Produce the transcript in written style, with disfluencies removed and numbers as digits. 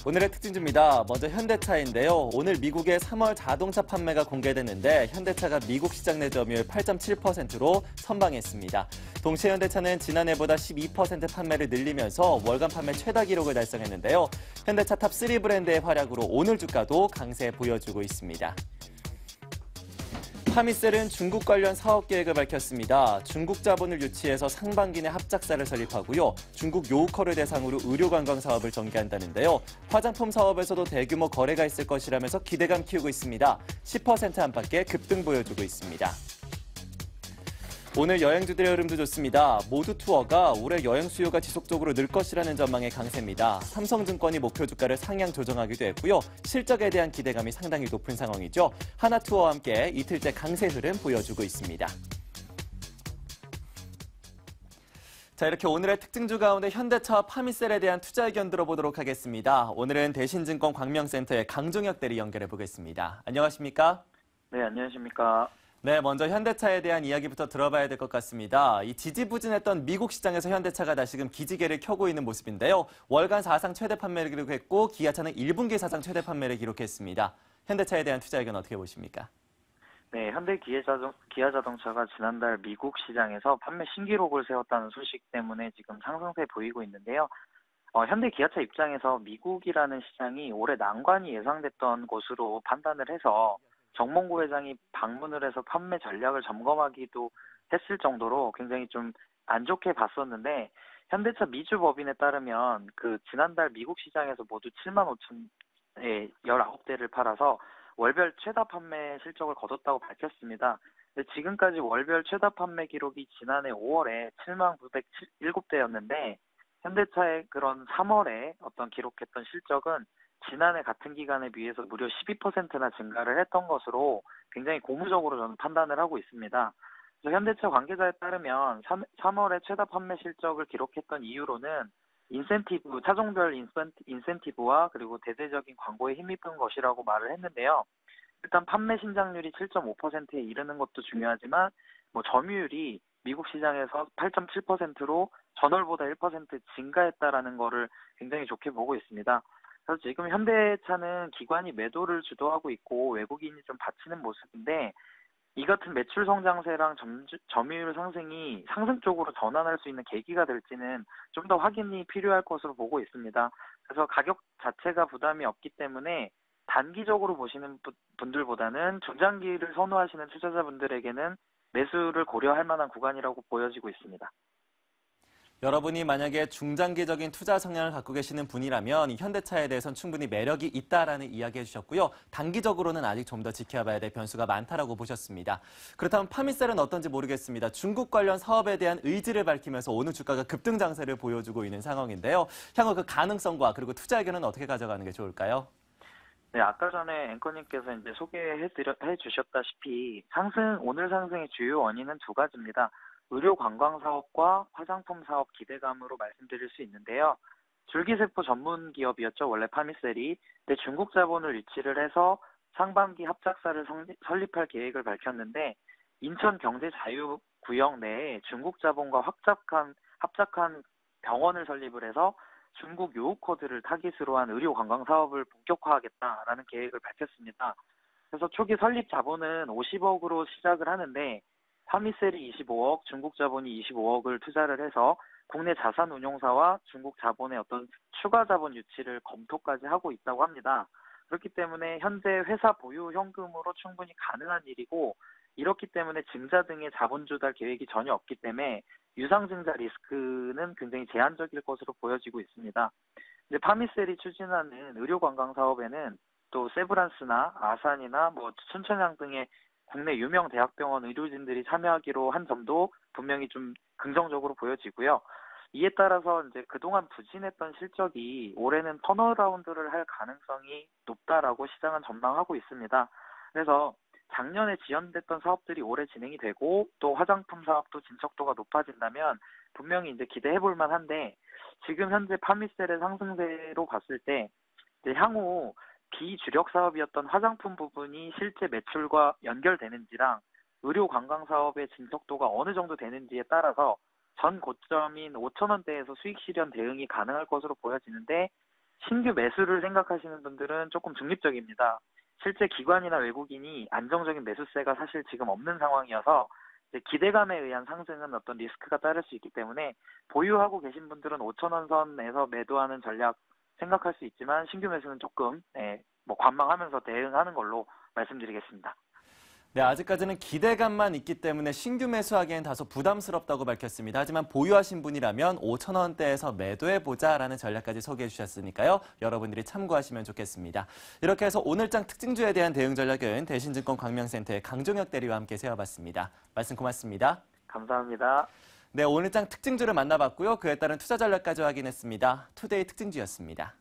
오늘의 특징주입니다. 먼저 현대차인데요. 오늘 미국의 3월 자동차 판매가 공개됐는데 현대차가 미국 시장 내 점유율 8.7%로 선방했습니다. 동시에 현대차는 지난해보다 12% 판매를 늘리면서 월간 판매 최다 기록을 달성했는데요. 현대차 탑3 브랜드의 활약으로 오늘 주가도 강세 보여주고 있습니다. 파미셀은 중국 관련 사업 계획을 밝혔습니다. 중국 자본을 유치해서 상반기 내 합작사를 설립하고요. 중국 요우커를 대상으로 의료관광 사업을 전개한다는데요. 화장품 사업에서도 대규모 거래가 있을 것이라면서 기대감 키우고 있습니다. 10% 안팎의 급등 보여주고 있습니다. 오늘 여행주들의 흐름도 좋습니다. 모두 투어가 올해 여행 수요가 지속적으로 늘 것이라는 전망의 강세입니다. 삼성증권이 목표 주가를 상향 조정하기도 했고요. 실적에 대한 기대감이 상당히 높은 상황이죠. 하나투어와 함께 이틀째 강세 흐름 보여주고 있습니다. 자, 이렇게 오늘의 특징주 가운데 현대차와 파미셀에 대한 투자 의견 들어보도록 하겠습니다. 오늘은 대신증권 광명센터의 강종혁 대리 연결해 보겠습니다. 안녕하십니까? 네, 안녕하십니까? 네, 먼저 현대차에 대한 이야기부터 들어봐야 될 것 같습니다. 이 지지부진했던 미국 시장에서 현대차가 다시금 기지개를 켜고 있는 모습인데요. 월간 사상 최대 판매를 기록했고 기아차는 1분기 사상 최대 판매를 기록했습니다. 현대차에 대한 투자 의견 어떻게 보십니까? 네, 기아자동차가 지난달 미국 시장에서 판매 신기록을 세웠다는 소식 때문에 지금 상승세 보이고 있는데요. 현대 기아차 입장에서 미국이라는 시장이 올해 난관이 예상됐던 곳으로 판단을 해서 정몽구 회장이 방문을 해서 판매 전략을 점검하기도 했을 정도로 굉장히 좀 안 좋게 봤었는데 현대차 미주 법인에 따르면 지난달 미국 시장에서 모두 7만 5천에 19대를 팔아서 월별 최다 판매 실적을 거뒀다고 밝혔습니다. 근데 지금까지 월별 최다 판매 기록이 지난해 5월에 7만 907대였는데 현대차의 그런 3월에 기록했던 실적은 지난해 같은 기간에 비해서 무려 12%나 증가를 했던 것으로 굉장히 고무적으로 저는 판단을 하고 있습니다. 그래서 현대차 관계자에 따르면 3월에 최다 판매 실적을 기록했던 이유로는 차종별 인센티브와 그리고 대대적인 광고에 힘입은 것이라고 말을 했는데요. 일단 판매 신장률이 7.5%에 이르는 것도 중요하지만 점유율이 미국 시장에서 8.7%로 전월보다 1% 증가했다라는 거를 굉장히 좋게 보고 있습니다. 그래서 지금 현대차는 기관이 매도를 주도하고 있고 외국인이 좀 받치는 모습인데 이 같은 매출 성장세랑 점유율 상승이 상승 쪽으로 전환할 수 있는 계기가 될지는 좀 더 확인이 필요할 것으로 보고 있습니다. 그래서 가격 자체가 부담이 없기 때문에 단기적으로 보시는 분들보다는 중장기를 선호하시는 투자자분들에게는 매수를 고려할 만한 구간이라고 보여지고 있습니다. 여러분이 만약에 중장기적인 투자 성향을 갖고 계시는 분이라면 현대차에 대해서는 충분히 매력이 있다라는 이야기 해주셨고요. 단기적으로는 아직 좀 더 지켜봐야 될 변수가 많다라고 보셨습니다. 그렇다면 파미셀은 어떤지 모르겠습니다. 중국 관련 사업에 대한 의지를 밝히면서 오늘 주가가 급등 장세를 보여주고 있는 상황인데요. 향후 그 가능성과 그리고 투자 의견은 어떻게 가져가는 게 좋을까요? 네, 아까 전에 앵커님께서 이제 소개해 주셨다시피 오늘 상승의 주요 원인은 두 가지입니다. 의료 관광 사업과 화장품 사업 기대감으로 말씀드릴 수 있는데요. 줄기세포 전문 기업이었죠. 원래 파미셀이. 근데 중국 자본을 유치를 해서 상반기 합작사를 설립할 계획을 밝혔는데 인천경제자유구역 내에 중국 자본과 합작한 병원을 설립을 해서 중국 요우커들을 타깃으로 한 의료 관광 사업을 본격화하겠다라는 계획을 밝혔습니다. 그래서 초기 설립 자본은 50억으로 시작을 하는데 파미셀이 25억, 중국 자본이 25억을 투자를 해서 국내 자산 운용사와 중국 자본의 추가 자본 유치를 검토까지 하고 있다고 합니다. 그렇기 때문에 현재 회사 보유 현금으로 충분히 가능한 일이고 이렇기 때문에 증자 등의 자본 조달 계획이 전혀 없기 때문에 유상증자 리스크는 굉장히 제한적일 것으로 보여지고 있습니다. 이제 파미셀이 추진하는 의료관광 사업에는 또 세브란스나 아산이나 춘천향 등의 국내 유명 대학병원 의료진들이 참여하기로 한 점도 분명히 좀 긍정적으로 보여지고요. 이에 따라서 이제 그동안 부진했던 실적이 올해는 턴어라운드를 할 가능성이 높다라고 시장은 전망하고 있습니다. 그래서 작년에 지연됐던 사업들이 올해 진행이 되고 또 화장품 사업도 진척도가 높아진다면 분명히 이제 기대해 볼 만한데 지금 현재 파미셀의 상승세로 봤을 때 이제 향후 비주력 사업이었던 화장품 부분이 실제 매출과 연결되는지랑 의료 관광 사업의 진척도가 어느 정도 되는지에 따라서 전 고점인 5,000원대에서 수익 실현 대응이 가능할 것으로 보여지는데 신규 매수를 생각하시는 분들은 조금 중립적입니다. 실제 기관이나 외국인이 안정적인 매수세가 사실 지금 없는 상황이어서 이제 기대감에 의한 상승은 어떤 리스크가 따를 수 있기 때문에 보유하고 계신 분들은 5,000원 선에서 매도하는 전략 생각할 수 있지만 신규 매수는 조금 뭐 관망하면서 대응하는 걸로 말씀드리겠습니다. 네, 아직까지는 기대감만 있기 때문에 신규 매수하기엔 다소 부담스럽다고 밝혔습니다. 하지만 보유하신 분이라면 5,000원대에서 매도해보자라는 전략까지 소개해 주셨으니까요. 여러분들이 참고하시면 좋겠습니다. 이렇게 해서 오늘장 특징주에 대한 대응 전략은 대신증권 광명센터의 강종혁 대리와 함께 세워봤습니다. 말씀 고맙습니다. 감사합니다. 네, 오늘장 특징주를 만나봤고요. 그에 따른 투자 전략까지 확인했습니다. 투데이 특징주였습니다.